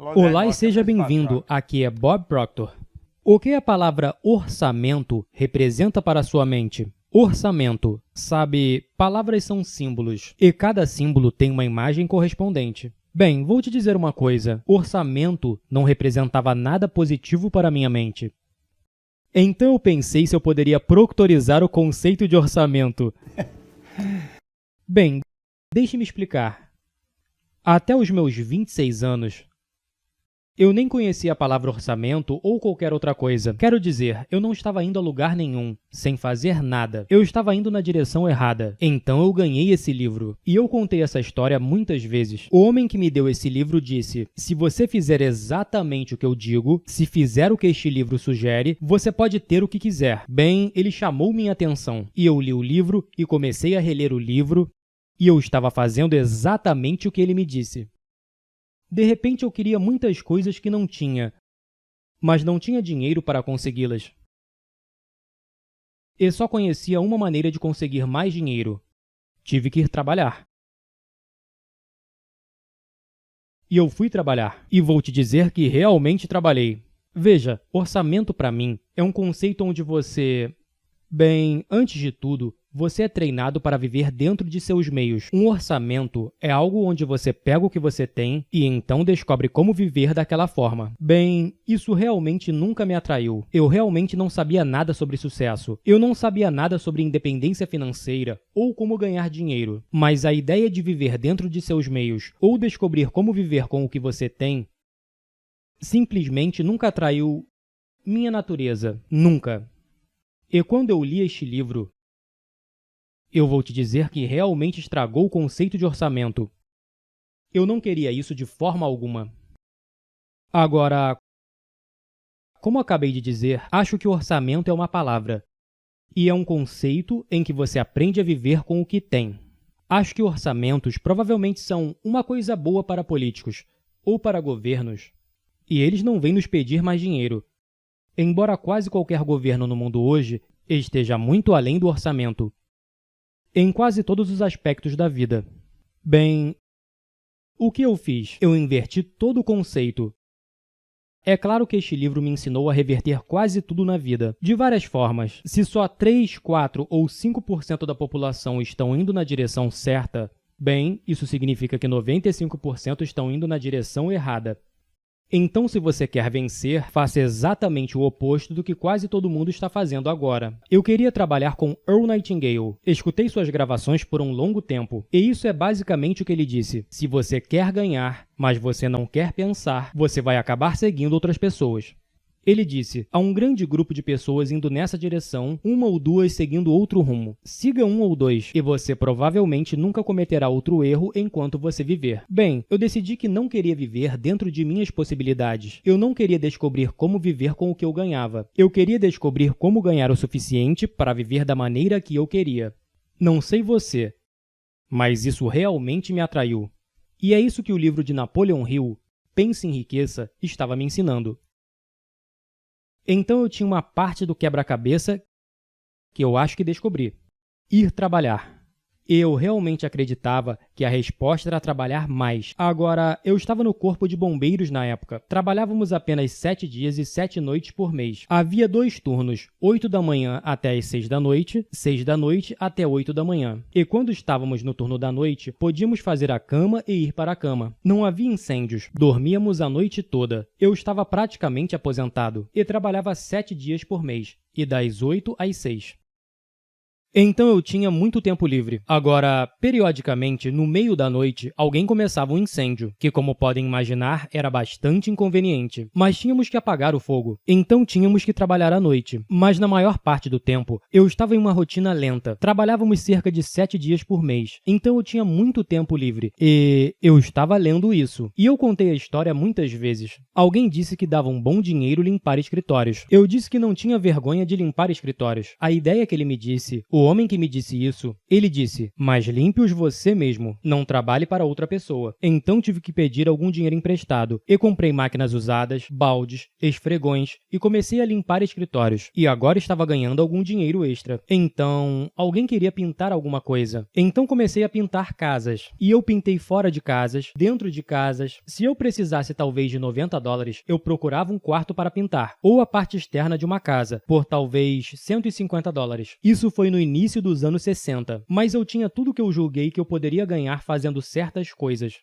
Olá e seja bem-vindo, aqui é Bob Proctor. O que a palavra orçamento representa para a sua mente? Orçamento. Sabe, palavras são símbolos, e cada símbolo tem uma imagem correspondente. Bem, vou te dizer uma coisa, orçamento não representava nada positivo para minha mente. Então eu pensei se eu poderia proctorizar o conceito de orçamento. Bem, deixe-me explicar. Até os meus 26 anos, eu nem conhecia a palavra orçamento ou qualquer outra coisa. Quero dizer, eu não estava indo a lugar nenhum, sem fazer nada. Eu estava indo na direção errada. Então eu ganhei esse livro. E eu contei essa história muitas vezes. O homem que me deu esse livro disse, se você fizer exatamente o que eu digo, se fizer o que este livro sugere, você pode ter o que quiser. Bem, ele chamou minha atenção. E eu li o livro e comecei a reler o livro, e eu estava fazendo exatamente o que ele me disse. De repente, eu queria muitas coisas que não tinha, mas não tinha dinheiro para consegui-las. E só conhecia uma maneira de conseguir mais dinheiro. Tive que ir trabalhar. E eu fui trabalhar. E vou te dizer que realmente trabalhei. Veja, orçamento para mim é um conceito onde você... Bem, antes de tudo, você é treinado para viver dentro de seus meios. Um orçamento é algo onde você pega o que você tem e então descobre como viver daquela forma. Bem, isso realmente nunca me atraiu. Eu realmente não sabia nada sobre sucesso. Eu não sabia nada sobre independência financeira ou como ganhar dinheiro. Mas a ideia de viver dentro de seus meios ou descobrir como viver com o que você tem simplesmente nunca atraiu minha natureza. Nunca. E quando eu li este livro, eu vou te dizer que realmente estragou o conceito de orçamento. Eu não queria isso de forma alguma. Agora, como acabei de dizer, acho que orçamento é uma palavra. E é um conceito em que você aprende a viver com o que tem. Acho que orçamentos provavelmente são uma coisa boa para políticos ou para governos. E eles não vêm nos pedir mais dinheiro. Embora quase qualquer governo no mundo hoje esteja muito além do orçamento. Em quase todos os aspectos da vida. Bem, o que eu fiz? Eu inverti todo o conceito. É claro que este livro me ensinou a reverter quase tudo na vida, de várias formas. Se só 3, 4 ou 5% da população estão indo na direção certa, bem, isso significa que 95% estão indo na direção errada. Então, se você quer vencer, faça exatamente o oposto do que quase todo mundo está fazendo agora. Eu queria trabalhar com Earl Nightingale. Escutei suas gravações por um longo tempo, e isso é basicamente o que ele disse. Se você quer ganhar, mas você não quer pensar, você vai acabar seguindo outras pessoas. Ele disse, há um grande grupo de pessoas indo nessa direção, uma ou duas seguindo outro rumo. Siga um ou dois, e você provavelmente nunca cometerá outro erro enquanto você viver. Bem, eu decidi que não queria viver dentro de minhas possibilidades. Eu não queria descobrir como viver com o que eu ganhava. Eu queria descobrir como ganhar o suficiente para viver da maneira que eu queria. Não sei você, mas isso realmente me atraiu. E é isso que o livro de Napoleon Hill, Pense em Riqueza, estava me ensinando. Então eu tinha uma parte do quebra-cabeça que eu acho que descobri. Ir trabalhar. Eu realmente acreditava que a resposta era trabalhar mais. Agora, eu estava no corpo de bombeiros na época. Trabalhávamos apenas 7 dias e 7 noites por mês. Havia 2 turnos, 8 da manhã até as 6 da noite, 6 da noite até 8 da manhã. E quando estávamos no turno da noite, podíamos fazer a cama e ir para a cama. Não havia incêndios. Dormíamos a noite toda. Eu estava praticamente aposentado e trabalhava 7 dias por mês, e das 8 às 6. Então eu tinha muito tempo livre. Agora, periodicamente, no meio da noite, alguém começava um incêndio, que, como podem imaginar, era bastante inconveniente. Mas tínhamos que apagar o fogo. Então tínhamos que trabalhar à noite. Mas na maior parte do tempo, eu estava em uma rotina lenta. Trabalhávamos cerca de 7 dias por mês. Então eu tinha muito tempo livre. E eu estava lendo isso. E eu contei a história muitas vezes. Alguém disse que dava um bom dinheiro limpar escritórios. Eu disse que não tinha vergonha de limpar escritórios. A ideia que ele me disse, o homem que me disse isso, ele disse, mas limpe-os você mesmo, não trabalhe para outra pessoa. Então tive que pedir algum dinheiro emprestado e comprei máquinas usadas, baldes, esfregões e comecei a limpar escritórios. E agora estava ganhando algum dinheiro extra. Então, alguém queria pintar alguma coisa. Então comecei a pintar casas. E eu pintei fora de casas, dentro de casas. Se eu precisasse talvez de $90, eu procurava um quarto para pintar, ou a parte externa de uma casa, por talvez $150. Isso foi no início dos anos 60, mas eu tinha tudo que eu julguei que eu poderia ganhar fazendo certas coisas.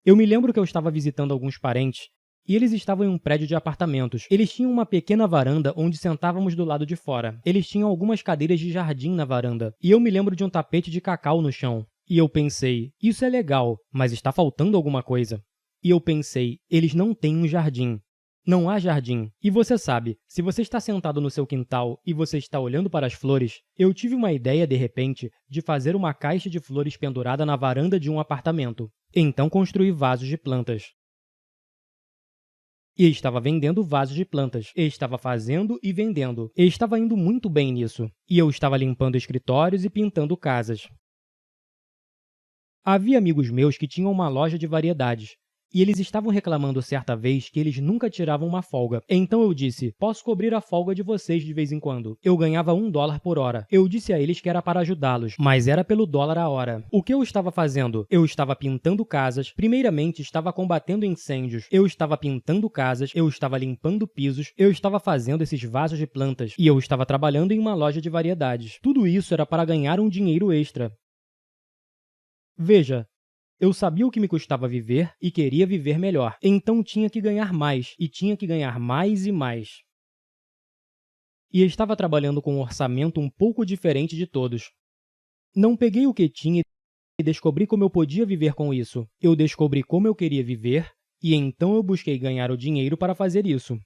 Eu me lembro que eu estava visitando alguns parentes, e eles estavam em um prédio de apartamentos. Eles tinham uma pequena varanda onde sentávamos do lado de fora. Eles tinham algumas cadeiras de jardim na varanda, e eu me lembro de um tapete de cacau no chão. E eu pensei, isso é legal, mas está faltando alguma coisa. E eu pensei, eles não têm um jardim. Não há jardim. E você sabe, se você está sentado no seu quintal e você está olhando para as flores, eu tive uma ideia, de repente, de fazer uma caixa de flores pendurada na varanda de um apartamento. Então construí vasos de plantas. E estava vendendo vasos de plantas. E estava fazendo e vendendo. E estava indo muito bem nisso. E eu estava limpando escritórios e pintando casas. Havia amigos meus que tinham uma loja de variedades. E eles estavam reclamando certa vez que eles nunca tiravam uma folga. Então eu disse, posso cobrir a folga de vocês de vez em quando. Eu ganhava $1 por hora. Eu disse a eles que era para ajudá-los, mas era pelo dólar a hora. O que eu estava fazendo? Eu estava pintando casas. Primeiramente, estava combatendo incêndios. Eu estava pintando casas. Eu estava limpando pisos. Eu estava fazendo esses vasos de plantas. E eu estava trabalhando em uma loja de variedades. Tudo isso era para ganhar um dinheiro extra. Veja, eu sabia o que me custava viver e queria viver melhor. Então tinha que ganhar mais, e tinha que ganhar mais e mais. E estava trabalhando com um orçamento um pouco diferente de todos. Não peguei o que tinha e descobri como eu podia viver com isso. Eu descobri como eu queria viver, e então eu busquei ganhar o dinheiro para fazer isso.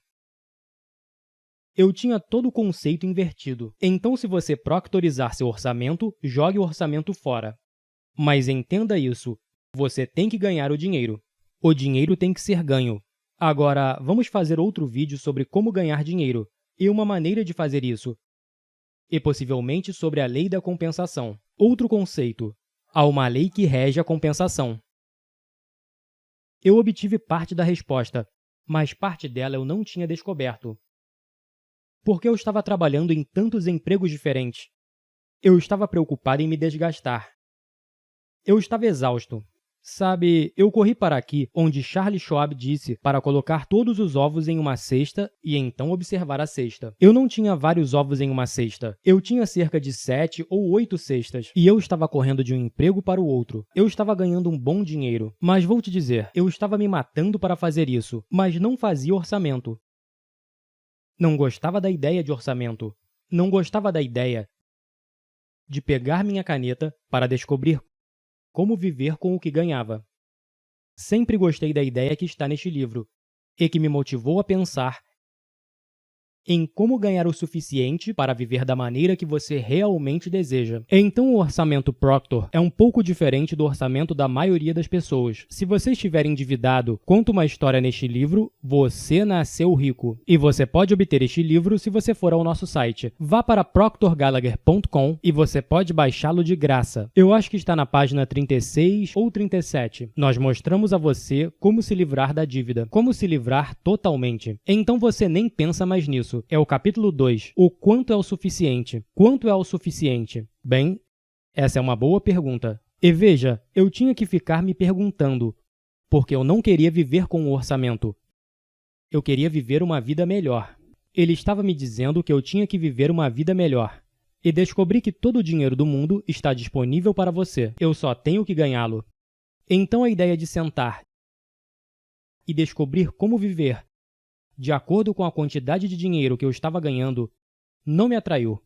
Eu tinha todo o conceito invertido. Então, se você proctorizar seu orçamento, jogue o orçamento fora. Mas entenda isso. Você tem que ganhar o dinheiro. O dinheiro tem que ser ganho. Agora, vamos fazer outro vídeo sobre como ganhar dinheiro e uma maneira de fazer isso. E possivelmente sobre a lei da compensação. Outro conceito. Há uma lei que rege a compensação. Eu obtive parte da resposta, mas parte dela eu não tinha descoberto. Porque eu estava trabalhando em tantos empregos diferentes. Eu estava preocupado em me desgastar. Eu estava exausto. Sabe, eu corri para aqui, onde Charles Schwab disse para colocar todos os ovos em uma cesta e então observar a cesta. Eu não tinha vários ovos em uma cesta. Eu tinha cerca de 7 ou 8 cestas. E eu estava correndo de um emprego para o outro. Eu estava ganhando um bom dinheiro. Mas vou te dizer, eu estava me matando para fazer isso, mas não fazia orçamento. Não gostava da ideia de orçamento. Não gostava da ideia de pegar minha caneta para descobrir como viver com o que ganhava. Sempre gostei da ideia que está neste livro, e que me motivou a pensar em como ganhar o suficiente para viver da maneira que você realmente deseja. Então o orçamento Proctor é um pouco diferente do orçamento da maioria das pessoas. Se você estiver endividado, conta uma história neste livro, Você Nasceu Rico. E você pode obter este livro se você for ao nosso site. Vá para proctorgallagher.com e você pode baixá-lo de graça. Eu acho que está na página 36 ou 37. Nós mostramos a você como se livrar da dívida, como se livrar totalmente. Então você nem pensa mais nisso. É o capítulo 2. O quanto é o suficiente? Quanto é o suficiente? Bem, essa é uma boa pergunta. E veja, eu tinha que ficar me perguntando, porque eu não queria viver com o orçamento. Eu queria viver uma vida melhor. Ele estava me dizendo que eu tinha que viver uma vida melhor. E descobri que todo o dinheiro do mundo está disponível para você. Eu só tenho que ganhá-lo. Então a ideia de sentar e descobrir como viver de acordo com a quantidade de dinheiro que eu estava ganhando, não me atraiu.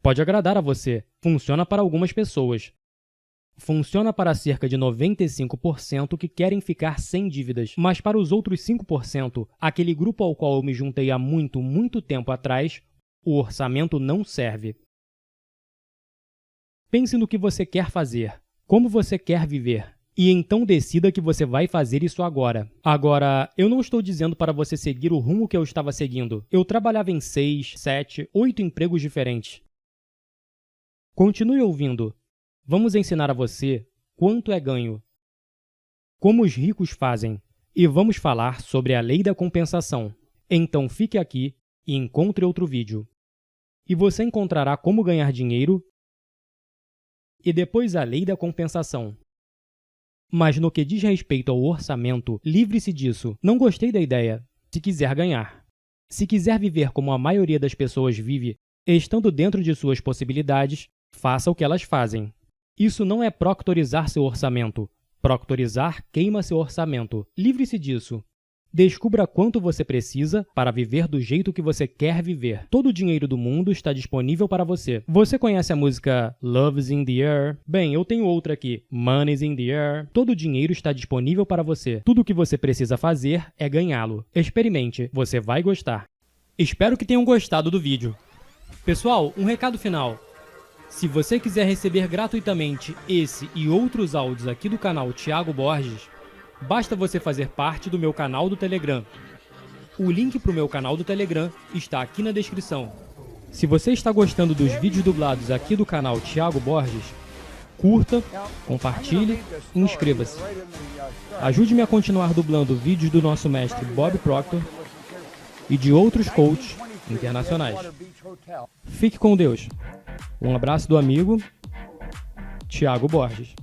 Pode agradar a você, funciona para algumas pessoas. Funciona para cerca de 95% que querem ficar sem dívidas, mas para os outros 5%, aquele grupo ao qual eu me juntei há muito tempo atrás, o orçamento não serve. Pense no que você quer fazer, como você quer viver. E então decida que você vai fazer isso agora. Agora, eu não estou dizendo para você seguir o rumo que eu estava seguindo. Eu trabalhava em 6, 7, 8 empregos diferentes. Continue ouvindo. Vamos ensinar a você quanto é ganho, como os ricos fazem, e vamos falar sobre a lei da compensação. Então fique aqui e encontre outro vídeo. E você encontrará como ganhar dinheiro e depois a lei da compensação. Mas no que diz respeito ao orçamento, livre-se disso. Não gostei da ideia. Se quiser ganhar. Se quiser viver como a maioria das pessoas vive, estando dentro de suas possibilidades, faça o que elas fazem. Isso não é proctorizar seu orçamento. Proctorizar queima seu orçamento. Livre-se disso. Descubra quanto você precisa para viver do jeito que você quer viver. Todo o dinheiro do mundo está disponível para você. Você conhece a música Love's in the Air? Bem, eu tenho outra aqui, Money's in the Air. Todo o dinheiro está disponível para você. Tudo o que você precisa fazer é ganhá-lo. Experimente, você vai gostar. Espero que tenham gostado do vídeo. Pessoal, um recado final. Se você quiser receber gratuitamente esse e outros áudios aqui do canal Thiago Borges, basta você fazer parte do meu canal do Telegram. O link para o meu canal do Telegram está aqui na descrição. Se você está gostando dos vídeos dublados aqui do canal Thiago Borges, curta, compartilhe e inscreva-se. Ajude-me a continuar dublando vídeos do nosso mestre Bob Proctor e de outros coaches internacionais. Fique com Deus. Um abraço do amigo Thiago Borges.